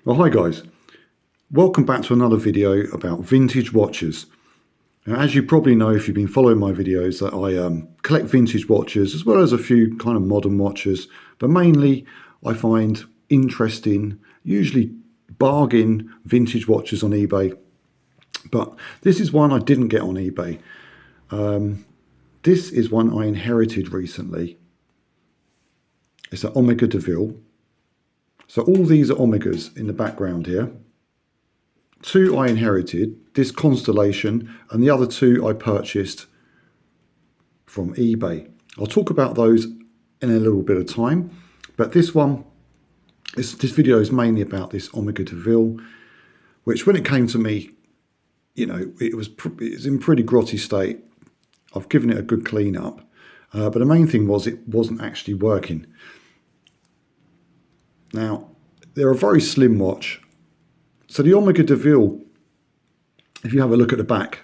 Well, hi guys, welcome back to another video about vintage watches. Now, as you probably know if you've been following my videos, that I collect vintage watches as well as a few kind of modern watches, but mainly I find interesting, usually bargain vintage watches on eBay. But this is one I didn't get on eBay. This is one I inherited recently. It's an Omega DeVille. So all these are Omegas in the background here. Two I inherited, this Constellation, and the other two I purchased from eBay. I'll talk about those in a little bit of time, but this video is mainly about this Omega DeVille, which when it came to me, you know, it's in pretty grotty state. I've given it a good clean up, but the main thing was it wasn't actually working. Now, they're a very slim watch. So the Omega DeVille, if you have a look at the back,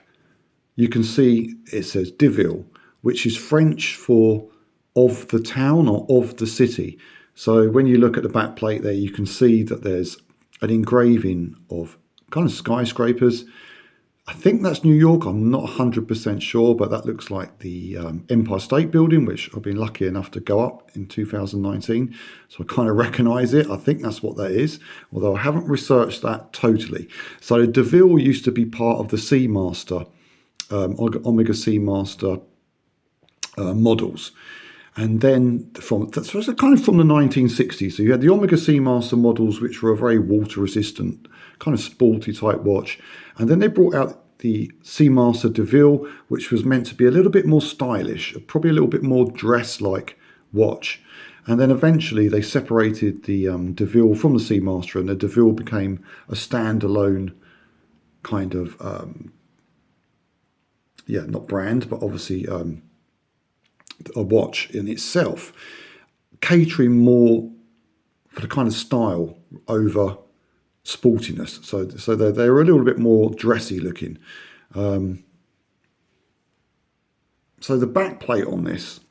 you can see it says DeVille, which is French for of the town or of the city. So when you look at the back plate there, you can see that there's an engraving of kind of skyscrapers. I think that's New York. I'm not 100% sure, but that looks like the Empire State Building, which I've been lucky enough to go up in 2019. So I kind of recognize it. I think that's what that is, although I haven't researched that totally. So the DeVille used to be part of the Speedmaster, Omega Speedmaster models. And then so it's kind of from the 1960s. So you had the Omega Speedmaster models, which were a very water resistant, kind of sporty type watch. And then they brought out the Speedmaster DeVille, which was meant to be a little bit more stylish, probably a little bit more dress-like watch. And then eventually they separated the DeVille from the Speedmaster, and the DeVille became a standalone kind of, not brand, but obviously a watch in itself, catering more for the kind of style over sportiness. So they're a little bit more dressy looking. So the back plate on this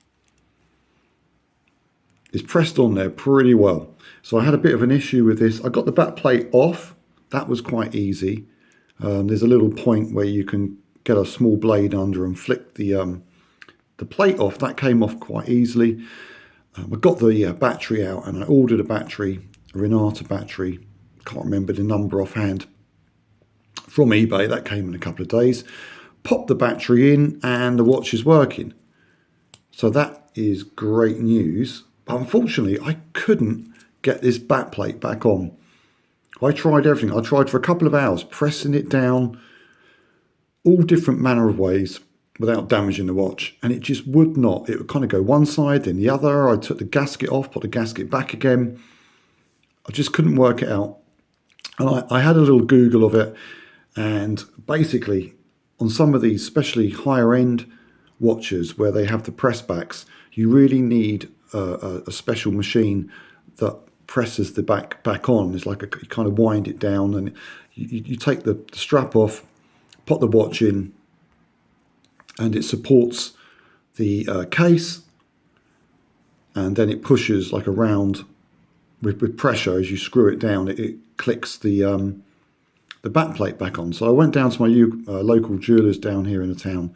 is pressed on there pretty well. So I had a bit of an issue with this. I got the back plate off. That was quite easy. There's a little point where you can get a small blade under and flick the plate off. That came off quite easily. I got the battery out and I ordered a battery, a Renata battery. Can't remember the number offhand, from eBay. That came in a couple of days. Popped the battery in and the watch is working. So that is great news. But unfortunately, I couldn't get this backplate back on. I tried everything. I tried for a couple of hours, pressing it down, all different manner of ways, without damaging the watch, and it just would not. It would kind of go one side, then the other. I took the gasket off, put the gasket back again. I just couldn't work it out. And I had a little Google of it, and basically on some of these, especially higher end watches where they have the press backs, you really need a special machine that presses the back on. It's like you kind of wind it down, and you take the strap off, put the watch in, and it supports the case, and then it pushes like around with pressure. As you screw it down, it clicks the backplate back on. So I went down to my local jewellers down here in the town,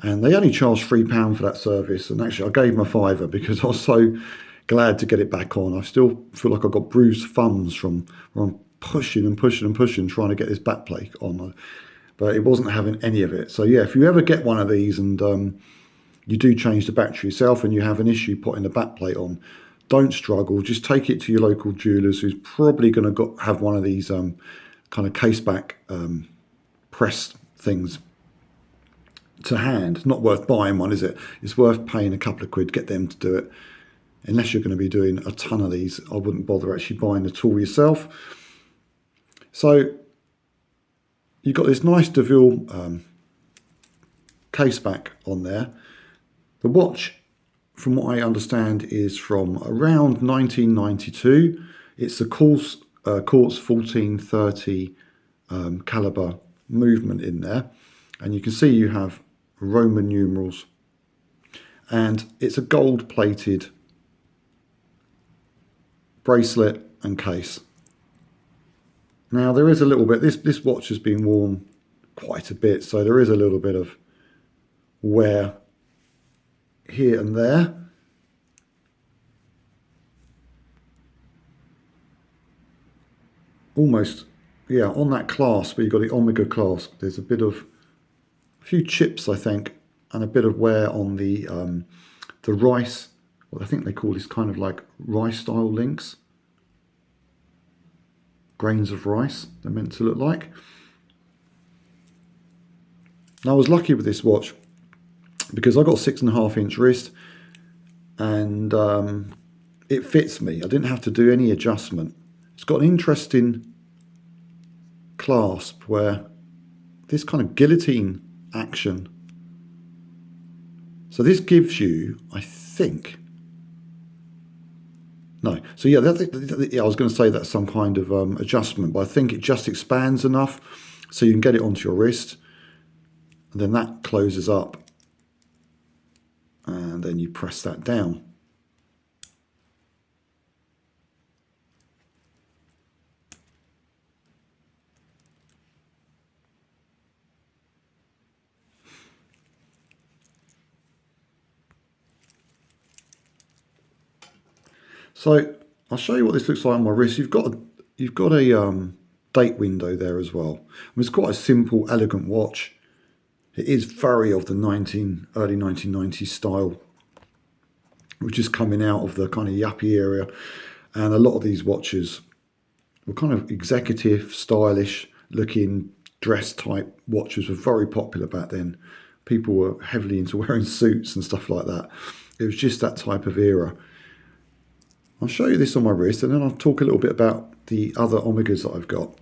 and they only charged £3 for that service. And actually, I gave them a £5 because I was so glad to get it back on. I still feel like I've got bruised thumbs from pushing and pushing and pushing, trying to get this backplate on. But it wasn't having any of it. So yeah, if you ever get one of these and you do change the battery yourself and you have an issue putting the backplate on, don't struggle. Just take it to your local jewellers, who's probably going to have one of these kind of Caseback press things to hand. Not worth buying one, is it? It's worth paying a couple of quid, get them to do it. Unless you're going to be doing a ton of these, I wouldn't bother actually buying the tool yourself. So you've got this nice DeVille Caseback on there. The watch, from what I understand, is from around 1992. It's a quartz 1430 caliber movement in there. And you can see you have Roman numerals. And it's a gold plated bracelet and case. Now there is a little bit, this watch has been worn quite a bit, so there is a little bit of wear here and there. Almost, yeah, on that clasp where you've got the Omega clasp, there's a few chips, I think, and a bit of wear on the rice, what I think they call this kind of like rice style links. Grains of rice, they're meant to look like. Now I was lucky with this watch because I got a 6.5-inch wrist and it fits me. I didn't have to do any adjustment. It's got an interesting clasp where this kind of guillotine action. So this gives you, I think, no. So yeah, I was going to say that's some kind of adjustment, but I think it just expands enough so you can get it onto your wrist, and then that closes up, and then you press that down. So I'll show you what this looks like on my wrist. You've got a date window there as well. I mean, it's quite a simple, elegant watch. It is very of the early 1990s style, which is coming out of the kind of yuppie area. And a lot of these watches were kind of executive, stylish looking dress type watches were very popular back then. People were heavily into wearing suits and stuff like that. It was just that type of era. I'll show you this on my wrist and then I'll talk a little bit about the other Omegas that I've got.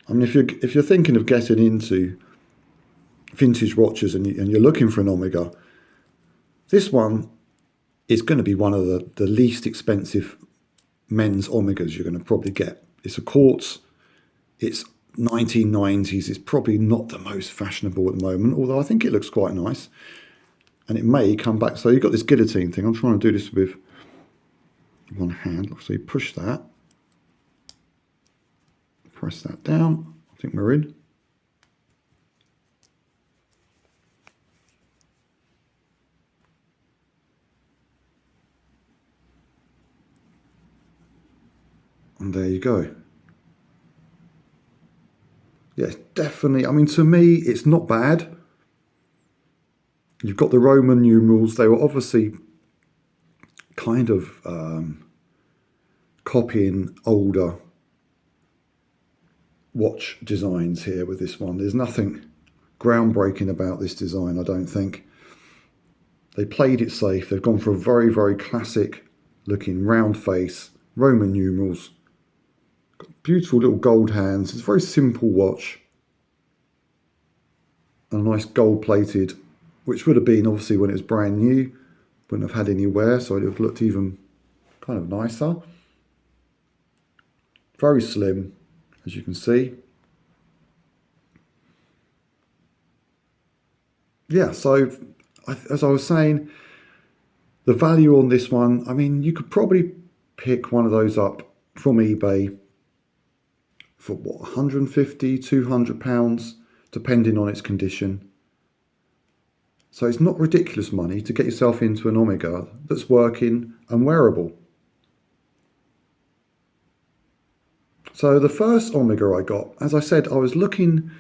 I mean, if you're thinking of getting into vintage watches and you're looking for an Omega, this one is going to be one of the least expensive men's Omegas you're going to probably get. It's a quartz, it's 1990s, it's probably not the most fashionable at the moment, although I think it looks quite nice. And it may come back. So you've got this guillotine thing. I'm trying to do this with one hand. So you push that. Press that down. I think we're in. And there you go. Yes, definitely. I mean, to me, it's not bad. You've got the Roman numerals. They were obviously kind of copying older watch designs here with this one. There's nothing groundbreaking about this design, I don't think. They played it safe. They've gone for a very, very classic looking round face, Roman numerals. Got beautiful little gold hands. It's a very simple watch. And a nice gold plated, which would have been obviously when it was brand new, wouldn't have had any wear, so it would have looked even kind of nicer. Very slim, as you can see. Yeah, so as I was saying, the value on this one, I mean, you could probably pick one of those up from eBay for what, 150, 200 pounds, depending on its condition. So it's not ridiculous money to get yourself into an Omega that's working and wearable. So the first Omega I got, as I said, I was looking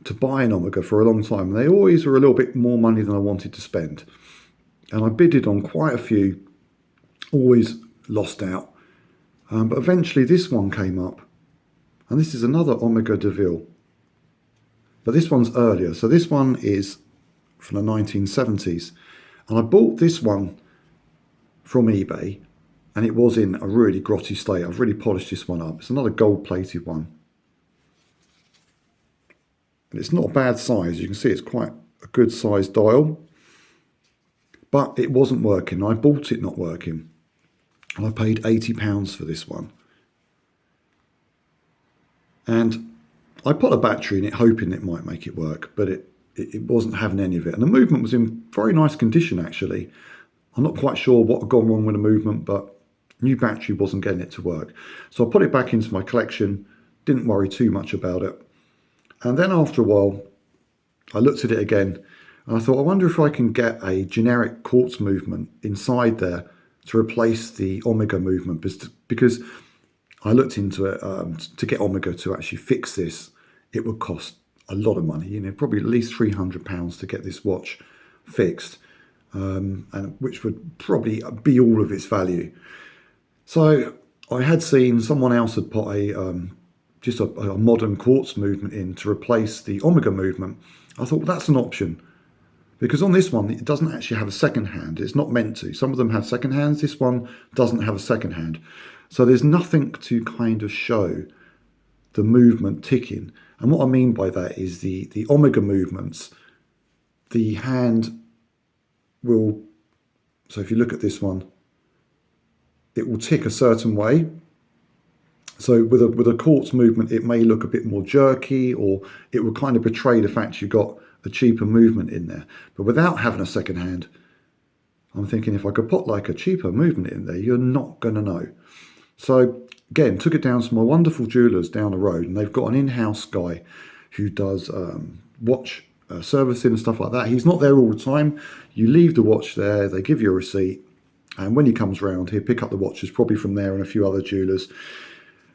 to buy an Omega for a long time. They always were a little bit more money than I wanted to spend. And I bidded on quite a few, always lost out. But eventually this one came up. And this is another Omega DeVille. But this one's earlier. So this one is from the 1970s. And I bought this one from eBay. And it was in a really grotty state. I've really polished this one up. It's another gold-plated one. And it's not a bad size. You can see it's quite a good size dial. But it wasn't working. I bought it not working. And I paid £80 for this one. And I put a battery in it hoping it might make it work. But it wasn't having any of it. And the movement was in very nice condition, actually. I'm not quite sure what had gone wrong with the movement, but new battery wasn't getting it to work. So I put it back into my collection, didn't worry too much about it. And then after a while, I looked at it again and I thought, I wonder if I can get a generic quartz movement inside there to replace the Omega movement, because I looked into it, to get Omega to actually fix this, it would cost a lot of money, probably at least £300 to get this watch fixed, and which would probably be all of its value. So I had seen someone else had put just a modern quartz movement in to replace the Omega movement. I thought, well, that's an option, because on this one it doesn't actually have a second hand. It's not meant to. Some of them have second hands. This one doesn't have a second hand, so there's nothing to kind of show the movement ticking. And what I mean by that is the Omega movements, the hand will, so if you look at this one, it will tick a certain way. So with a quartz movement, it may look a bit more jerky, or it will kind of betray the fact you've got a cheaper movement in there. But without having a second hand, I'm thinking if I could put like a cheaper movement in there, you're not going to know. So again, took it down to my wonderful jewellers down the road, and they've got an in-house guy who does watch servicing and stuff like that. He's not there all the time. You leave the watch there, they give you a receipt, and when he comes round, he'll pick up the watches, probably from there and a few other jewellers.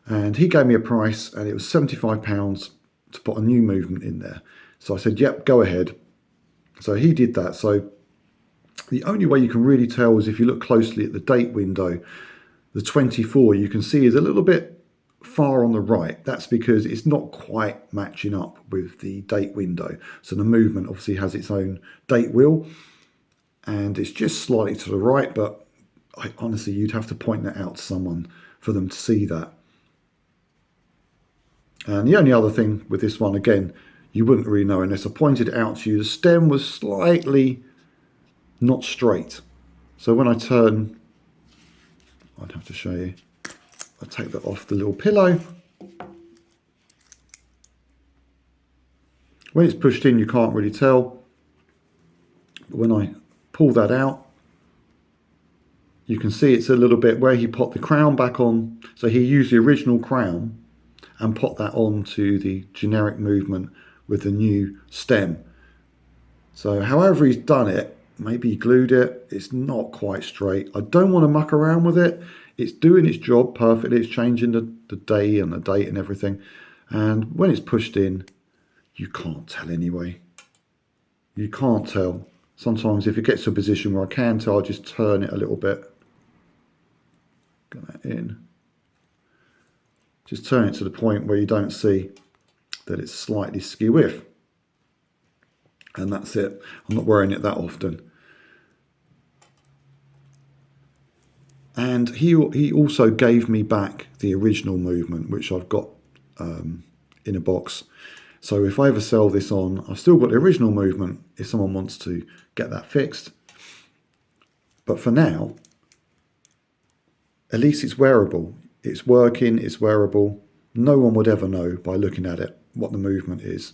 And he gave me a price, and it was £75 to put a new movement in there. So I said, yep, go ahead. So he did that. So the only way you can really tell is if you look closely at the date window. The 24 you can see is a little bit far on the right. That's because it's not quite matching up with the date window. So the movement obviously has its own date wheel, and it's just slightly to the right, but honestly, you'd have to point that out to someone for them to see that. And the only other thing with this one, again, you wouldn't really know unless I pointed it out to you. The stem was slightly not straight. So when I turn, I'd have to show you. I take that off the little pillow. When it's pushed in, you can't really tell. But when I pull that out, you can see it's a little bit where he put the crown back on. So he used the original crown and put that onto the generic movement with the new stem. So however he's done it, maybe he glued it, it's not quite straight. I don't want to muck around with it. It's doing its job perfectly. It's changing the day and the date and everything. And when it's pushed in, you can't tell anyway. You can't tell. Sometimes if it gets to a position where I can tell, I'll just turn it a little bit. Get that in. Just turn it to the point where you don't see that it's slightly skew-whiff. And that's it. I'm not wearing it that often. And he also gave me back the original movement, which I've got in a box. So if I ever sell this on, I've still got the original movement if someone wants to get that fixed. But for now, at least it's wearable. It's working, it's wearable. No one would ever know by looking at it what the movement is.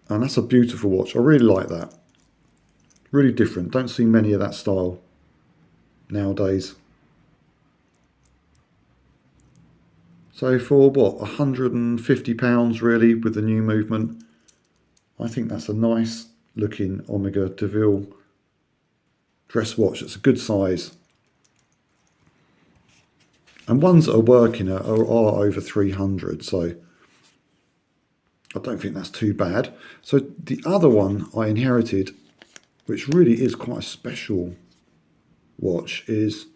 And that's a beautiful watch. I really like that. Really different. Don't see many of that style nowadays. So for what, £150 really with the new movement, I think that's a nice looking Omega DeVille dress watch. It's a good size. And ones that are working are over 300, so I don't think that's too bad. So the other one I inherited, which really is quite a special watch, is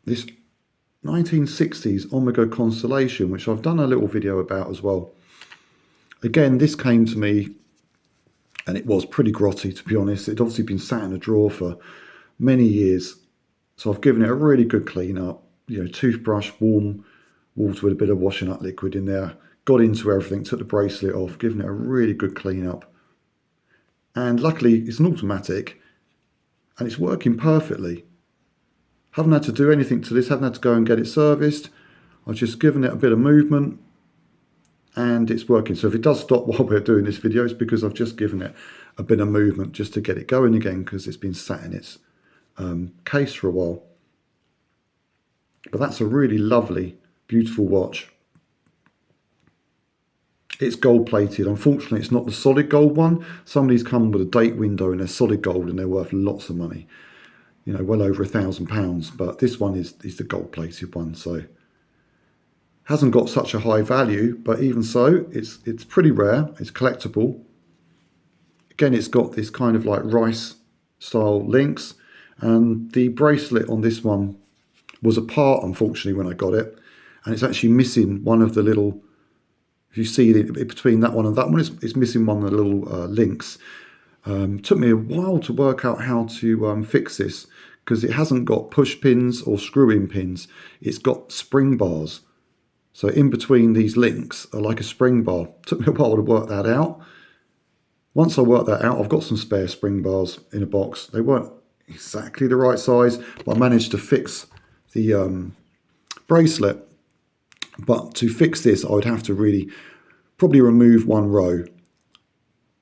this 1960s Omega Constellation, which I've done a little video about as well. Again, this came to me, and it was pretty grotty, to be honest. It'd obviously been sat in a drawer for many years. So I've given it a really good clean up, toothbrush, warm water with a bit of washing up liquid in there, got into everything, took the bracelet off, given it a really good clean up. And luckily it's an automatic and it's working perfectly. Haven't had to do anything to this, haven't had to go and get it serviced. I've just given it a bit of movement and it's working. So if it does stop while we're doing this video, it's because I've just given it a bit of movement just to get it going again, because it's been sat in its case for a while. But that's a really lovely, beautiful watch. It's gold plated. Unfortunately, it's not the solid gold one. Some of these come with a date window and they're solid gold and they're worth lots of money. You know, well over £1,000. But this one is the gold plated one. So hasn't got such a high value, but even so, it's pretty rare. It's collectible. Again, it's got this kind of like rice style links, and the bracelet on this one was apart, unfortunately, when I got it, and it's actually missing one of the little, if you see it between that one and that one, it's missing one of the little links. Took me a while to work out how to fix this, because it hasn't got push pins or screw-in pins. It's got spring bars. So in between these links are like a spring bar. Took me a while to work that out. Once I worked that out, I've got some spare spring bars in a box. They weren't exactly the right size, but I managed to fix the bracelet. But to fix this, I would have to really probably remove one row,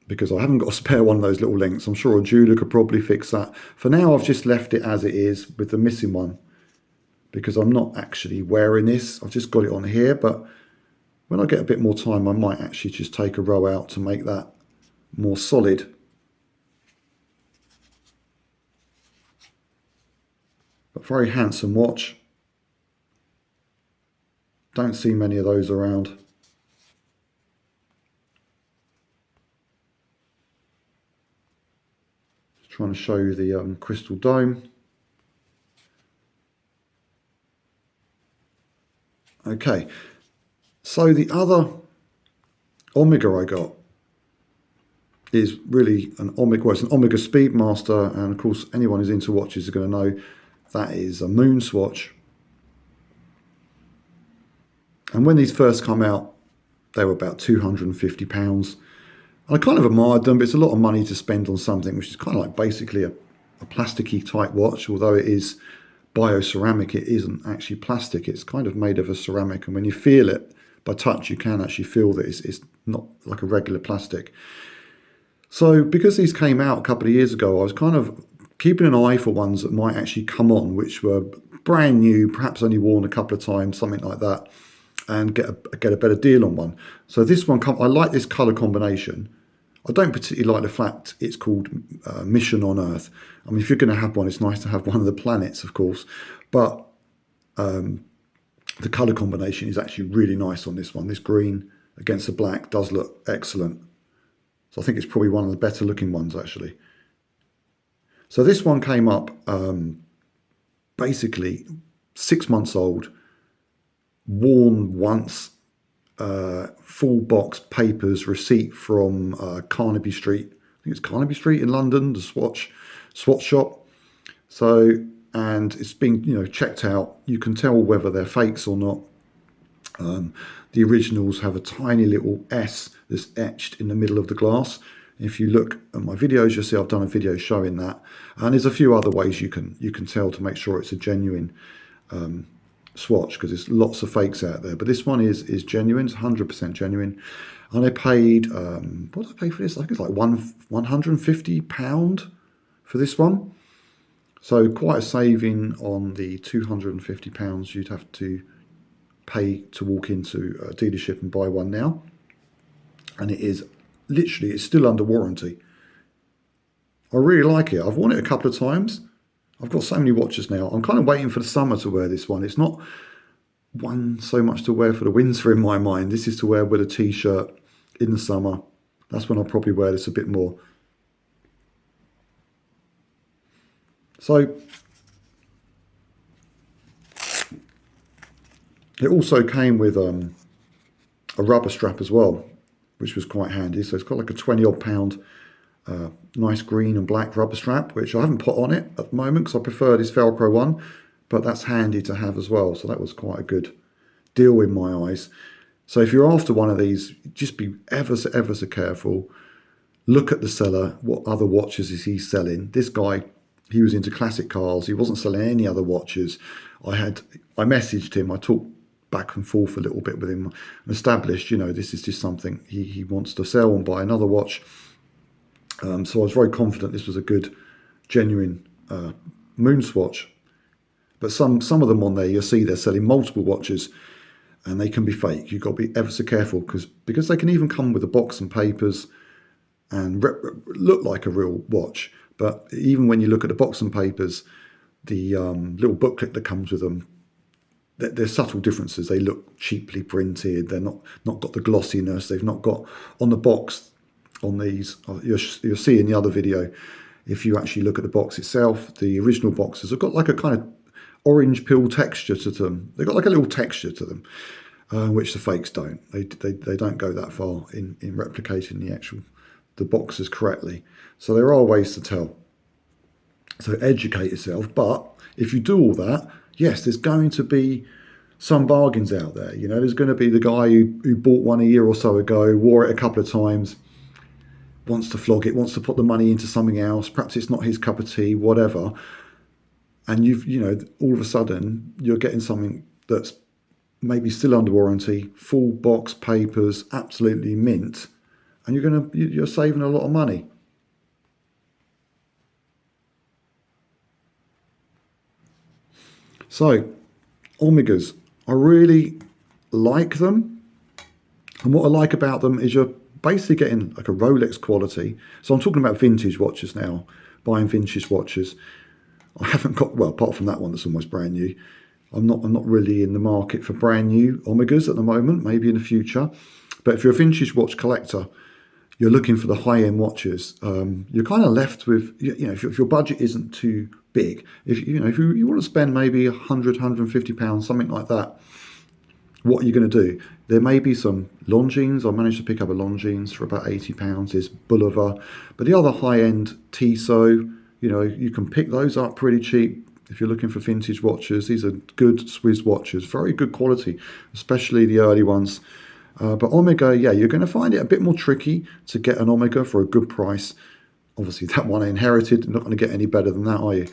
because I haven't got a spare one of those little links. I'm sure a jeweler could probably fix that. For now, I've just left it as it is with the missing one, because I'm not actually wearing this. I've just got it on here, but when I get a bit more time, I might actually just take a row out to make that more solid. But very handsome watch. Don't see many of those around. Just trying to show you the crystal dome. Okay, so the other Omega I got is really an Omega, well, it's an Omega Speedmaster, and of course anyone who's into watches is going to know that is a MoonSwatch. And when these first come out, they were about £250. I kind of admired them, but it's a lot of money to spend on something which is kind of like basically a plasticky type watch. Although it is bioceramic, it isn't actually plastic. It's kind of made of a ceramic, and when you feel it by touch, you can actually feel that it's not like a regular plastic. So because these came out a couple of years ago, I was kind of keeping an eye for ones that might actually come on, which were brand new, perhaps only worn a couple of times, something like that, and get a better deal on one. So this one, I like this colour combination. I don't particularly like the fact it's called Mission on Earth. I mean, if you're going to have one, it's nice to have one of the planets, of course. But the colour combination is actually really nice on this one. This green against the black does look excellent. So I think it's probably one of the better looking ones, actually. So this one came up basically 6 months old, worn once, full box papers, receipt from Carnaby Street. I think it's Carnaby Street in London, the swatch shop. So, and it's been checked out. You can tell whether they're fakes or not. The originals have a tiny little S that's etched in the middle of the glass. If you look at my videos, you'll see I've done a video showing that. And there's a few other ways you can tell to make sure it's a genuine swatch, because there's lots of fakes out there. But this one is genuine. It's 100% genuine. And I paid, what did I pay for this? I think it's like £150 for this one. So quite a saving on the £250 you'd have to pay to walk into a dealership and buy one now. And it is literally, it's still under warranty. I really like it. I've worn it a couple of times. I've got so many watches now. I'm kind of waiting for the summer to wear this one. It's not one so much to wear for the winter in my mind. This is to wear with a t-shirt in the summer. That's when I'll probably wear this a bit more. So it also came with a rubber strap as well, which was quite handy. So it's got like a 20-odd pound nice green and black rubber strap, which I haven't put on it at the moment because I prefer this Velcro one, but that's handy to have as well. So that was quite a good deal in my eyes. So if you're after one of these, just be ever so careful. Look at the seller. What other watches is he selling? This guy, he was into classic cars. He wasn't selling any other watches. I messaged him. I talked back and forth a little bit with him and established, this is just something he wants to sell and buy another watch. So I was very confident this was a good, genuine MoonSwatch. But some of them on there, you'll see they're selling multiple watches, and they can be fake. You've got to be ever so careful because they can even come with a box and papers and look like a real watch. But even when you look at the box and papers, the little booklet that comes with them, there's subtle differences. They look cheaply printed. They're not got the glossiness. They've not got on the box on these. You'll see in the other video, if you actually look at the box itself, the original boxes have got like a kind of orange peel texture to them. They've got like a little texture to them, which the fakes don't. They don't go that far in replicating the boxes correctly. So there are ways to tell. So educate yourself. But if you do all that, yes, there's going to be some bargains out there. There's going to be the guy who bought one a year or so ago, wore it a couple of times, wants to flog it, wants to put the money into something else. Perhaps it's not his cup of tea, whatever. And all of a sudden you're getting something that's maybe still under warranty, full box, papers, absolutely mint, and you're saving a lot of money. So, Omegas, I really like them, and what I like about them is you're basically getting like a Rolex quality. So I'm talking about vintage watches now, buying vintage watches. I haven't got, well, apart from that one that's almost brand new, I'm not really in the market for brand new Omegas at the moment, maybe in the future. But if you're a vintage watch collector, you're looking for the high-end watches, you're kind of left with, if your budget isn't too big, if you want to spend maybe £100, £150, something like that, what are you going to do? There may be some Longines. I managed to pick up a Longines for about £80. There's Boulevard. But the other high-end Tissot, you can pick those up pretty cheap if you're looking for vintage watches. These are good Swiss watches, very good quality, especially the early ones. But Omega, you're going to find it a bit more tricky to get an Omega for a good price. Obviously, that one I inherited. You're not going to get any better than that, are you?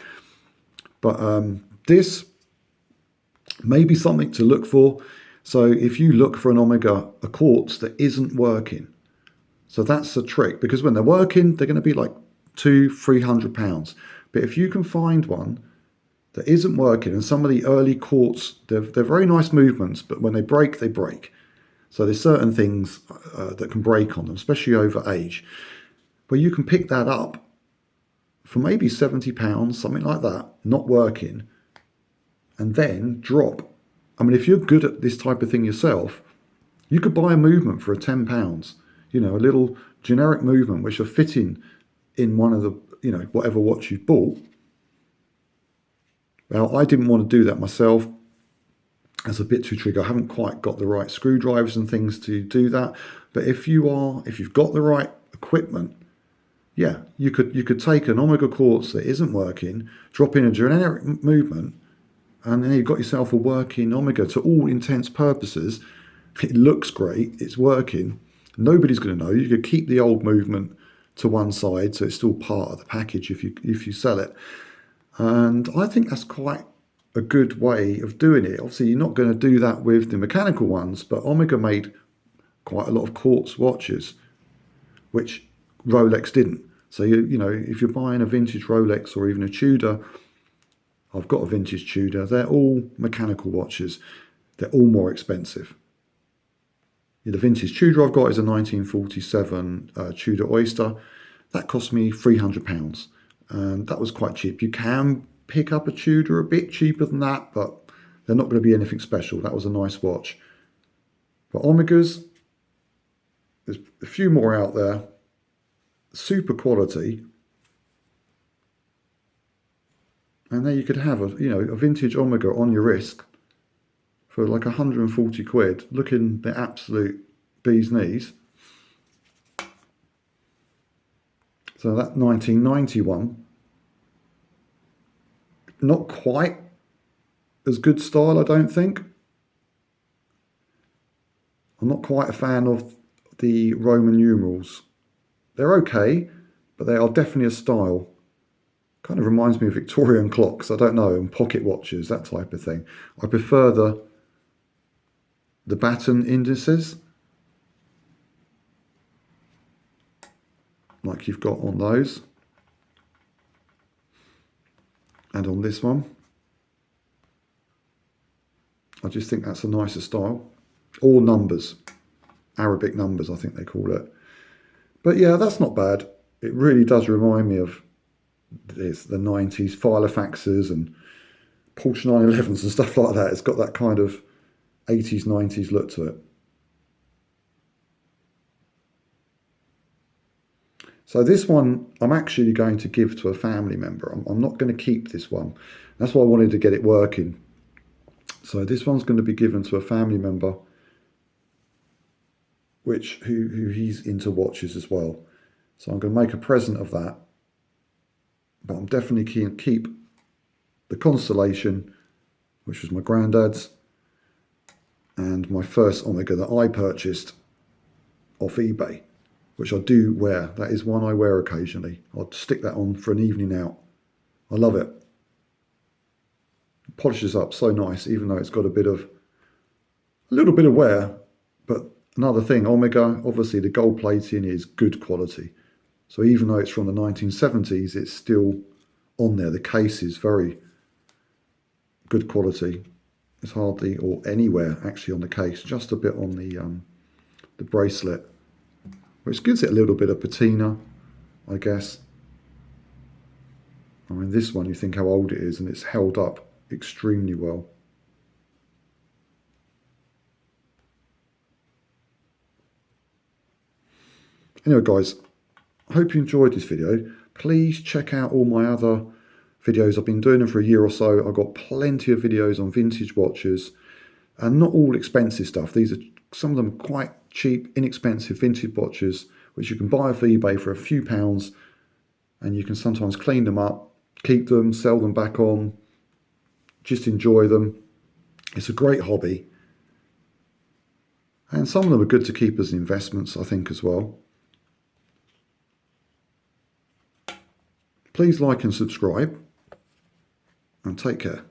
But this may be something to look for. So if you look for an Omega, a quartz that isn't working, so that's the trick, because when they're working, they're going to be like £200-300. But if you can find one that isn't working, and some of the early quartz, they're very nice movements, but when they break, they break. So there's certain things that can break on them, especially over age. But you can pick that up for maybe £70, something like that, not working, and then drop. I mean, if you're good at this type of thing yourself, you could buy a movement for £10. A little generic movement which are fitting in one of the, whatever watch you bought. Well, I didn't want to do that myself. That's a bit too tricky. I haven't quite got the right screwdrivers and things to do that. But if you've got the right equipment, you could take an Omega quartz that isn't working, drop in a generic movement, and then you've got yourself a working Omega to all intents purposes. It looks great. It's working. Nobody's going to know. You could keep the old movement to one side, so it's still part of the package if you sell it. And I think that's quite a good way of doing it. Obviously, you're not going to do that with the mechanical ones, but Omega made quite a lot of quartz watches, which Rolex didn't. So if you're buying a vintage Rolex or even a Tudor, I've got a vintage Tudor, they're all mechanical watches. They're all more expensive. The vintage Tudor I've got is a 1947 Tudor Oyster. That cost me £300, and that was quite cheap. You can pick up a Tudor a bit cheaper than that, but they're not going to be anything special. That was a nice watch. But Omegas, there's a few more out there. Super quality. And then you could have a vintage Omega on your wrist for like 140 quid, looking the absolute bee's knees. So that 1991, not quite as good style, I don't think. I'm not quite a fan of the Roman numerals. They're okay, but they are definitely a style. Kind of reminds me of Victorian clocks, I don't know, and pocket watches, that type of thing. I prefer the the batten indices, like you've got on those, and on this one. I just think that's a nicer style. Or numbers, Arabic numbers, I think they call it. But yeah, that's not bad. It really does remind me of this, the 90s Filofaxes and Porsche 911s and stuff like that. It's got that kind of 80s, 90s look to it. So this one I'm actually going to give to a family member. I'm not going to keep this one. That's why I wanted to get it working. So this one's going to be given to a family member who he's into watches as well. So I'm going to make a present of that. But I'm definitely keen to keep the Constellation, which was my granddad's, and my first Omega that I purchased off eBay, which I do wear. That is one I wear occasionally. I'll stick that on for an evening out. I love it. It polishes up so nice, even though it's got a little bit of wear. But another thing, Omega, obviously the gold plating is good quality. So even though it's from the 1970s, it's still on there. The case is very good quality. It's hardly or anywhere actually on the case, just a bit on the bracelet, which gives it a little bit of patina, I guess. I mean, this one, you think how old it is, and it's held up extremely well. Anyway, guys, I hope you enjoyed this video. Please check out all my other videos. I've been doing them for a year or so. I've got plenty of videos on vintage watches, and not all expensive stuff. These are some of them quite cheap, inexpensive vintage watches, which you can buy off eBay for a few pounds, and you can sometimes clean them up, keep them, sell them back on, just enjoy them. It's a great hobby. And some of them are good to keep as investments, I think, as well. Please like and subscribe, and take care.